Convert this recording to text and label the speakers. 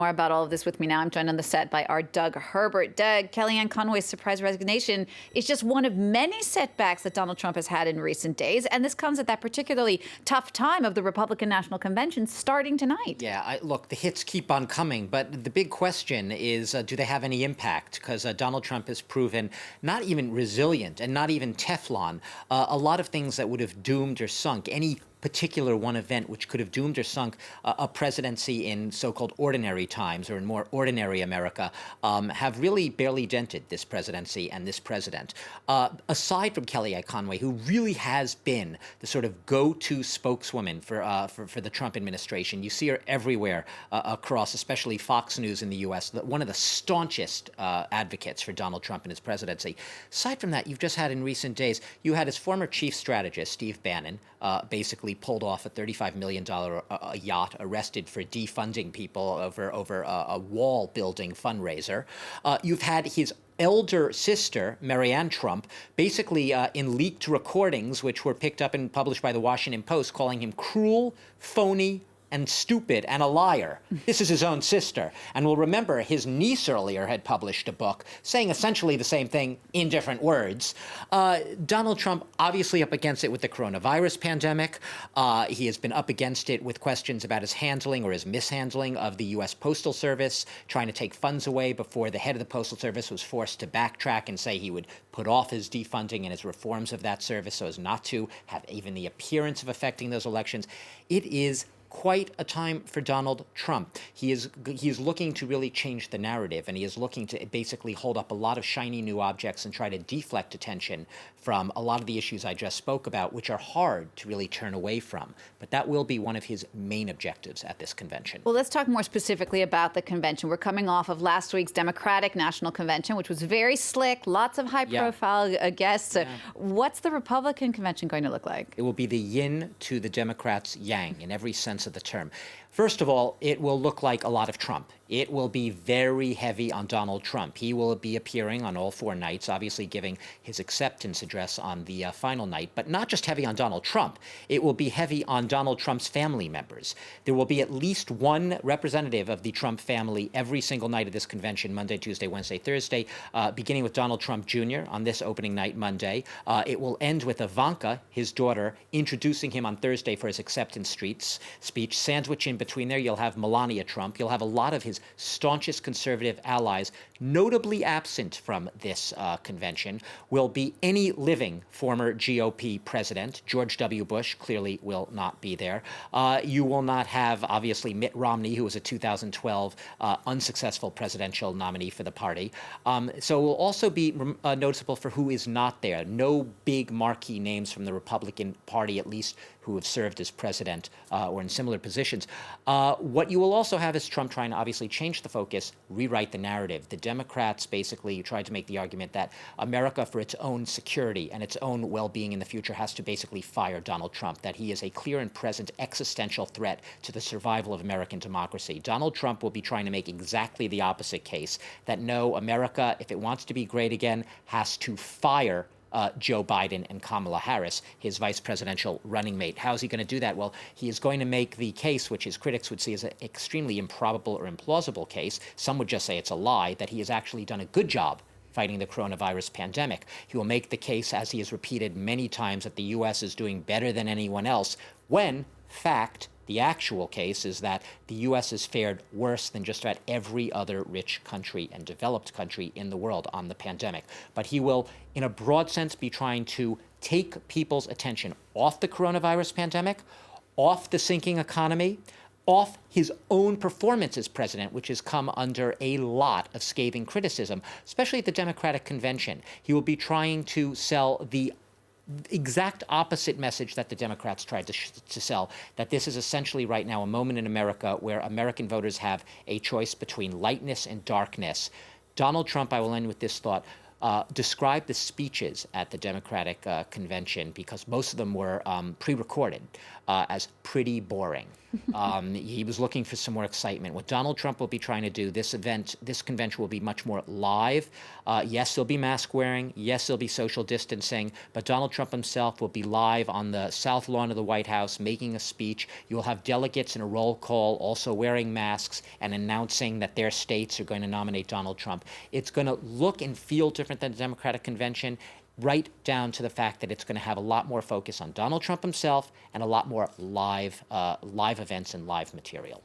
Speaker 1: More about all of this with me now. I'm joined on the set by our Doug Herbert. Doug, Kellyanne Conway's surprise resignation is just one of many setbacks that Donald Trump has had in recent days, and this comes at that particularly tough time of the Republican National Convention starting tonight.
Speaker 2: Yeah, look, the hits keep on coming, but the big question is, do they have any impact? Because Donald Trump has proven not even resilient and not even Teflon. A lot of things that would have doomed or sunk any particular one event which could have doomed or sunk a presidency in so-called ordinary times or in more ordinary America have really barely dented this presidency and this president. Aside from Kellyanne Conway, who really has been the sort of go-to spokeswoman for the Trump administration, you see her everywhere across, especially Fox News in the U.S., one of the staunchest advocates for Donald Trump and his presidency. Aside from that, you've just had in recent days, you had his former chief strategist, Steve Bannon, basically pulled off a $35 million yacht, arrested for defunding people over a wall-building fundraiser. You've had his elder sister, Marianne Trump, basically in leaked recordings, which were picked up and published by the Washington Post, calling him cruel, phony, and stupid and a liar. This is his own sister. And we'll remember his niece earlier had published a book saying essentially the same thing in different words. Donald Trump obviously up against it with the coronavirus pandemic. He has been up against it with questions about his handling or his mishandling of the U.S. Postal Service, trying to take funds away before the head of the Postal Service was forced to backtrack and say he would put off his defunding and his reforms of that service so as not to have even the appearance of affecting those elections. It is quite a time for Donald Trump. He is looking to really change the narrative, and he is looking to basically hold up a lot of shiny new objects and try to deflect attention from a lot of the issues I just spoke about, which are hard to really turn away from. But that will be one of his main objectives at this convention.
Speaker 1: Well, let's talk more specifically about the convention. We're coming off of last week's Democratic National Convention, which was very slick, lots of high-profile guests. What's the Republican convention going to look like?
Speaker 2: It will be the yin to the Democrats' yang in every sense of the term. First of all, it will look like a lot of Trump. It will be very heavy on Donald Trump. He will be appearing on all four nights, obviously giving his acceptance address on the final night, but not just heavy on Donald Trump. It will be heavy on Donald Trump's family members. There will be at least one representative of the Trump family every single night of this convention, Monday, Tuesday, Wednesday, Thursday, beginning with Donald Trump Jr. on this opening night, Monday. It will end with Ivanka, his daughter, introducing him on Thursday for his acceptance speech. Sandwich in between there, you'll have Melania Trump. You'll have a lot of his staunchest conservative allies. Notably absent from this convention will be any living former GOP president. George W. Bush clearly will not be there. You will not have, obviously, Mitt Romney, who was a 2012 unsuccessful presidential nominee for the party. So it will also be noticeable for who is not there. No big marquee names from the Republican Party, at least, who have served as president or in similar positions. What you will also have is Trump trying to obviously change the focus, rewrite the narrative. The Democrats basically tried to make the argument that America, for its own security and its own well-being in the future, has to basically fire Donald Trump, that he is a clear and present existential threat to the survival of American democracy. Donald Trump will be trying to make exactly the opposite case, that no, America, if it wants to be great again, has to fire Joe Biden and Kamala Harris, his vice presidential running mate. How is he going to do that? Well, he is going to make the case, which his critics would see as an extremely improbable or implausible case. Some would just say it's a lie, that he has actually done a good job fighting the coronavirus pandemic. He will make the case, as he has repeated many times, that the U.S. is doing better than anyone else, when, fact, the actual case is that the U.S. has fared worse than just about every other rich country and developed country in the world on the pandemic. But he will, in a broad sense, be trying to take people's attention off the coronavirus pandemic, off the sinking economy, off his own performance as president, which has come under a lot of scathing criticism, especially at the Democratic convention. He will be trying to sell the exact opposite message that the Democrats tried to sell, that this is essentially right now a moment in America where American voters have a choice between lightness and darkness. Donald Trump, I will end with this thought, described the speeches at the Democratic convention, because most of them were pre-recorded, as pretty boring. He was looking for some more excitement. What Donald Trump will be trying to do, this convention will be much more live. Yes, there'll be mask wearing. Yes, there'll be social distancing. But Donald Trump himself will be live on the South Lawn of the White House making a speech. You'll have delegates in a roll call also wearing masks and announcing that their states are going to nominate Donald Trump. It's going to look and feel different than the Democratic convention, right down to the fact that it's going to have a lot more focus on Donald Trump himself and a lot more live events and live material.